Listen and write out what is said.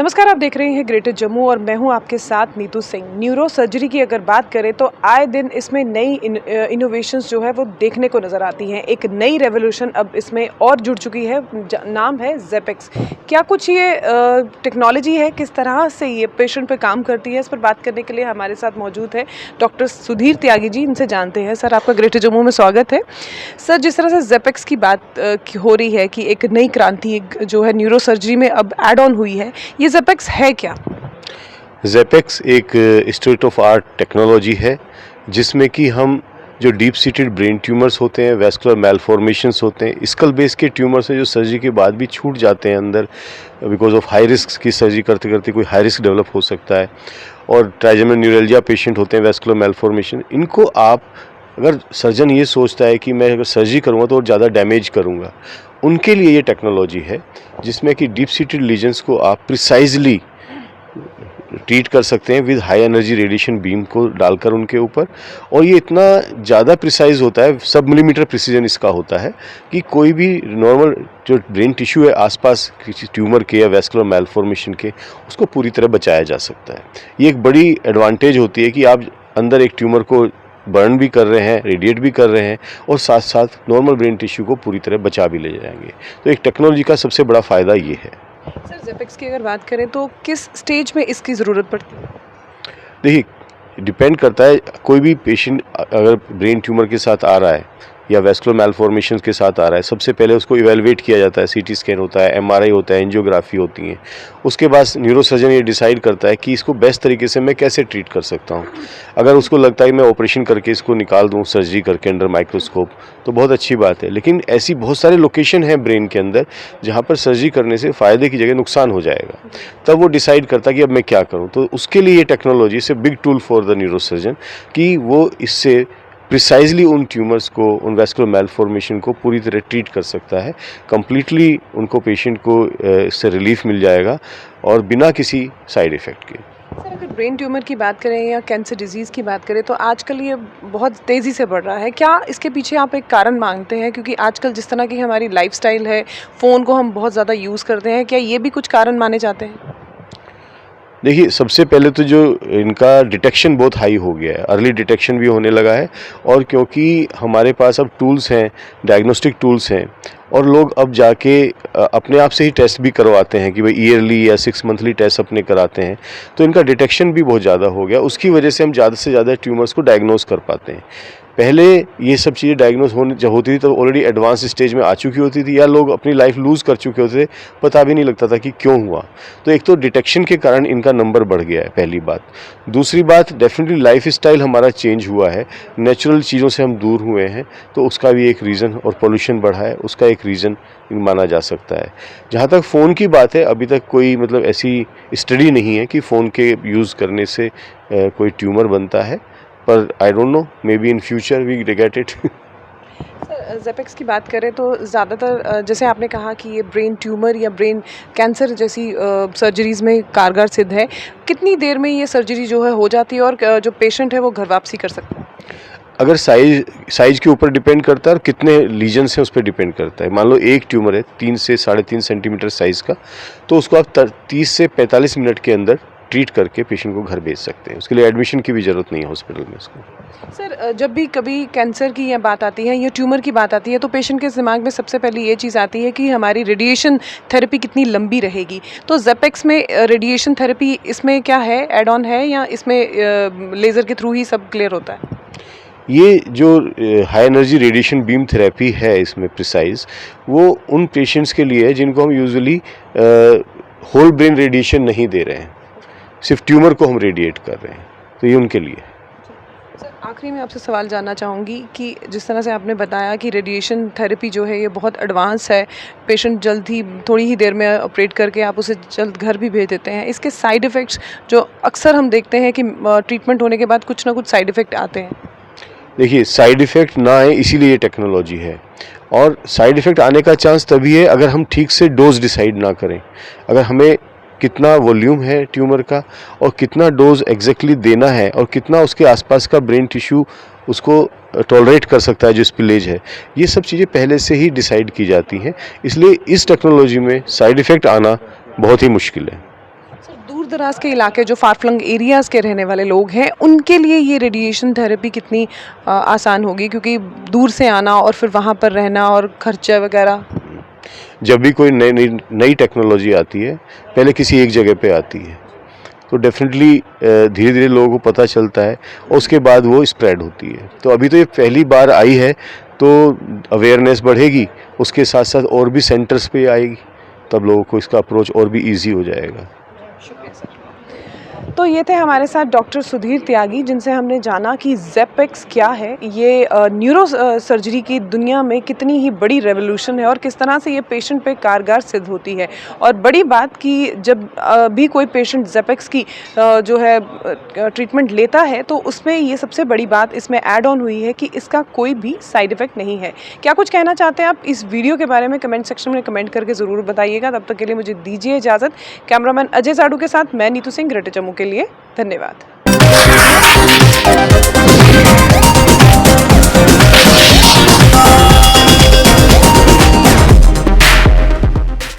नमस्कार, आप देख रहे हैं ग्रेटर जम्मू और मैं हूं आपके साथ नीतू सिंह। न्यूरो सर्जरी की अगर बात करें तो आए दिन इसमें नई इनोवेशंस जो है वो देखने को नज़र आती हैं। एक नई रेवोल्यूशन अब इसमें और जुड़ चुकी है, नाम है ज़ेपेक्स। क्या कुछ ये टेक्नोलॉजी है, किस तरह से ये पेशेंट पे काम करती है, इस पर बात करने के लिए हमारे साथ मौजूद है डॉक्टर सुधीर त्यागी जी। इनसे जानते हैं। सर, आपका ग्रेटर जम्मू में स्वागत है। सर, जिस तरह से ज़ेपेक्स की बात हो रही है कि एक नई क्रांति जो है न्यूरो सर्जरी में अब एड ऑन हुई है, ये ज़ेपेक्स है क्या? ज़ेपेक्स एक स्टेट ऑफ आर्ट टेक्नोलॉजी है जिसमें कि हम जो डीप सीटेड ब्रेन ट्यूमर्स होते हैं, वैस्कुलर मैलफॉर्मेशंस होते हैं, स्कल बेस के ट्यूमर्स हैं जो सर्जरी के बाद भी छूट जाते हैं अंदर बिकॉज ऑफ हाई रिस्क की सर्जरी करते करते कोई हाई रिस्क डेवलप हो सकता है, और ट्राइजेमिनल न्यूरैल्जिया पेशेंट होते हैं, वैस्कुलर मैलफॉर्मेशन, इनको आप अगर सर्जन ये सोचता है कि मैं अगर सर्जरी करूँगा तो और ज़्यादा डैमेज करूँगा, उनके लिए ये टेक्नोलॉजी है जिसमें कि डीप सीटेड लीजन्स को आप प्रिसाइजली ट्रीट कर सकते हैं with high energy radiation beam को डालकर उनके ऊपर। और ये इतना ज़्यादा प्रिसाइज होता है, सब मिलीमीटर प्रिसीजन इसका होता है कि कोई भी नॉर्मल जो ब्रेन टिश्यू है आसपास किसी ट्यूमर के या वैस्कुलर मैलफॉर्मेशन के, उसको पूरी तरह बचाया जा सकता है। ये एक बड़ी एडवांटेज होती है कि आप अंदर एक ट्यूमर को बर्न भी कर रहे हैं, रेडिएट भी कर रहे हैं, और साथ साथ नॉर्मल ब्रेन टिश्यू को पूरी तरह बचा भी ले जाएंगे। तो एक टेक्नोलॉजी का सबसे बड़ा फ़ायदा ये है। सर, ज़ेपेक्स की अगर बात करें तो किस स्टेज में इसकी ज़रूरत पड़ती है? देखिए, डिपेंड करता है, कोई भी पेशेंट अगर ब्रेन ट्यूमर के साथ आ रहा है या वैस्कुलर मैलफॉर्मेशन के साथ आ रहा है, सबसे पहले उसको इवेलुएट किया जाता है, सीटी स्कैन होता है, एमआरआई होता है, एंजियोग्राफी होती है। उसके बाद न्यूरोसर्जन ये डिसाइड करता है कि इसको बेस्ट तरीके से मैं कैसे ट्रीट कर सकता हूँ। अगर उसको लगता है कि मैं ऑपरेशन करके इसको निकाल दूँ सर्जरी करके अंडर माइक्रोस्कोप, तो बहुत अच्छी बात है, लेकिन ऐसी बहुत सारे लोकेशन हैं ब्रेन के अंदर जहाँ पर सर्जरी करने से फ़ायदे की जगह नुकसान हो जाएगा। तब वो डिसाइड करता है कि अब मैं क्या करूँ। तो उसके लिए ये technology is a big tool for the neurosurgeon कि वो इससे प्रिसाइजली उन ट्यूमर्स को, उन वैस्कुलर मैलफॉर्मेशन को पूरी तरह ट्रीट कर सकता है। कंप्लीटली उनको, पेशेंट को इससे रिलीफ मिल जाएगा और बिना किसी साइड इफ़ेक्ट के। सर, अगर ब्रेन ट्यूमर की बात करें या कैंसर डिजीज़ की बात करें तो आजकल ये बहुत तेज़ी से बढ़ रहा है। क्या इसके पीछे आप एक कारण मानते हैं? क्योंकि आजकल जिस तरह की हमारी लाइफस्टाइल है, फ़ोन को हम बहुत ज़्यादा यूज़ करते हैं, क्या ये भी कुछ कारण माने जाते हैं? देखिए, सबसे पहले तो जो इनका डिटेक्शन बहुत हाई हो गया है, अर्ली डिटेक्शन भी होने लगा है, और क्योंकि हमारे पास अब टूल्स हैं, डायग्नोस्टिक टूल्स हैं, और लोग अब जाके अपने आप से ही टेस्ट भी करवाते हैं कि भाई ईयरली या 6 मंथली टेस्ट अपने कराते हैं, तो इनका डिटेक्शन भी बहुत ज़्यादा हो गया। उसकी वजह से हम ज़्यादा से ज़्यादा ट्यूमर्स को डायग्नोस कर पाते हैं। पहले ये सब चीज़ें डायग्नोस होने जब होती थी तब ऑलरेडी एडवांस स्टेज में आ चुकी होती थी, या लोग अपनी लाइफ लूज़ कर चुके होते थे, पता भी नहीं लगता था कि क्यों हुआ। तो एक तो डिटेक्शन के कारण इनका नंबर बढ़ गया है, पहली बात। दूसरी बात, डेफिनेटली लाइफस्टाइल हमारा चेंज हुआ है, नेचुरल चीज़ों से हम दूर हुए हैं, तो उसका भी एक रीज़न, और पोल्यूशन बढ़ा है, उसका एक रीज़न माना जा सकता है। जहाँ तक फ़ोन की बात है, अभी तक कोई मतलब ऐसी स्टडी नहीं है कि फ़ोन के यूज़ करने से कोई ट्यूमर बनता है, पर I don't know, maybe in future we get it. Sir, ज़ेपेक्स की बात करें तो ज़्यादातर जैसे आपने कहा कि ये ब्रेन ट्यूमर या ब्रेन कैंसर जैसी सर्जरीज़ में कारगर सिद्ध है। कितनी देर में ये सर्जरी जो है हो जाती है और जो पेशेंट है वो घर वापसी कर सकता है? अगर साइज के ऊपर डिपेंड करता है और कितने लीजन्स हैं उस पर डिपेंड करता है। मान लो एक ट्यूमर है 3 से 3.5 सेंटीमीटर साइज़ का, तो उसको आप 30 से 45 मिनट के अंदर ट्रीट करके पेशेंट को घर भेज सकते हैं। उसके लिए एडमिशन की भी ज़रूरत नहीं है हॉस्पिटल में उसको। सर, जब भी कभी कैंसर की या बात आती है या ट्यूमर की बात आती है तो पेशेंट के दिमाग में सबसे पहले ये चीज़ आती है कि हमारी रेडिएशन थेरेपी कितनी लंबी रहेगी। तो ज़ेपेक्स में रेडिएशन थेरेपी इसमें क्या है, एड ऑन है, या इसमें लेज़र के थ्रू ही सब क्लियर होता है? ये जो high energy radiation beam therapy है इसमें प्रिसाइज, वो उन पेशेंट्स के लिए है जिनको हम यूजुअली होल ब्रेन रेडिएशन नहीं दे रहे हैं, सिर्फ ट्यूमर को हम रेडिएट कर रहे हैं, तो ये उनके लिए है। सर, आखिरी में आपसे सवाल जानना चाहूँगी कि जिस तरह से आपने बताया कि रेडिएशन थेरेपी जो है ये बहुत एडवांस है, पेशेंट जल्द ही थोड़ी ही देर में ऑपरेट करके आप उसे जल्द घर भी भेज देते हैं। इसके साइड इफ़ेक्ट्स जो अक्सर हम देखते हैं कि ट्रीटमेंट होने के बाद कुछ ना कुछ साइड इफ़ेक्ट आते हैं। देखिए, साइड इफ़ेक्ट ना आए इसीलिए ये टेक्नोलॉजी है, और साइड इफ़ेक्ट आने का चांस तभी है अगर हम ठीक से डोज डिसाइड ना करें। अगर हमें कितना वॉल्यूम है ट्यूमर का और कितना डोज एग्जैक्टली देना है और कितना उसके आसपास का ब्रेन टिश्यू उसको टॉलरेट कर सकता है, जो स्पिलेज है, ये सब चीज़ें पहले से ही डिसाइड की जाती हैं। इसलिए इस टेक्नोलॉजी में साइड इफ़ेक्ट आना बहुत ही मुश्किल है। दराज के इलाके जो फार फ्लंग एरियाज़ के रहने वाले लोग हैं उनके लिए ये रेडिएशन थेरेपी कितनी आसान होगी, क्योंकि दूर से आना और फिर वहाँ पर रहना और खर्चा वगैरह? जब भी कोई नई नई नई टेक्नोलॉजी आती है पहले किसी एक जगह पे आती है, तो डेफिनेटली धीरे धीरे लोगों को पता चलता है और उसके बाद वो स्प्रेड होती है। तो अभी तो ये पहली बार आई है, तो अवेयरनेस बढ़ेगी, उसके साथ साथ और भी सेंटर्स पे आएगी, तब लोगों को इसका अप्रोच और भी इजी हो जाएगा। शुक्रिया सर। तो ये थे हमारे साथ डॉक्टर सुधीर त्यागी, जिनसे हमने जाना कि ज़ेपेक्स क्या है, ये न्यूरो सर्जरी की दुनिया में कितनी ही बड़ी रेवोल्यूशन है और किस तरह से ये पेशेंट पे कारगर सिद्ध होती है। और बड़ी बात कि जब भी कोई पेशेंट ज़ेपेक्स की जो है ट्रीटमेंट लेता है तो उसमें ये सबसे बड़ी बात इसमें ऐड ऑन हुई है कि इसका कोई भी साइड इफ़ेक्ट नहीं है। क्या कुछ कहना चाहते हैं आप इस वीडियो के बारे में? कमेंट सेक्शन में कमेंट करके ज़रूर बताइएगा। तब तक के लिए मुझे दीजिए इजाज़त। कैमरामैन अजय साडू के साथ मैं नीतू सिंह, ग्रेटर जम्मू के लिए। धन्यवाद।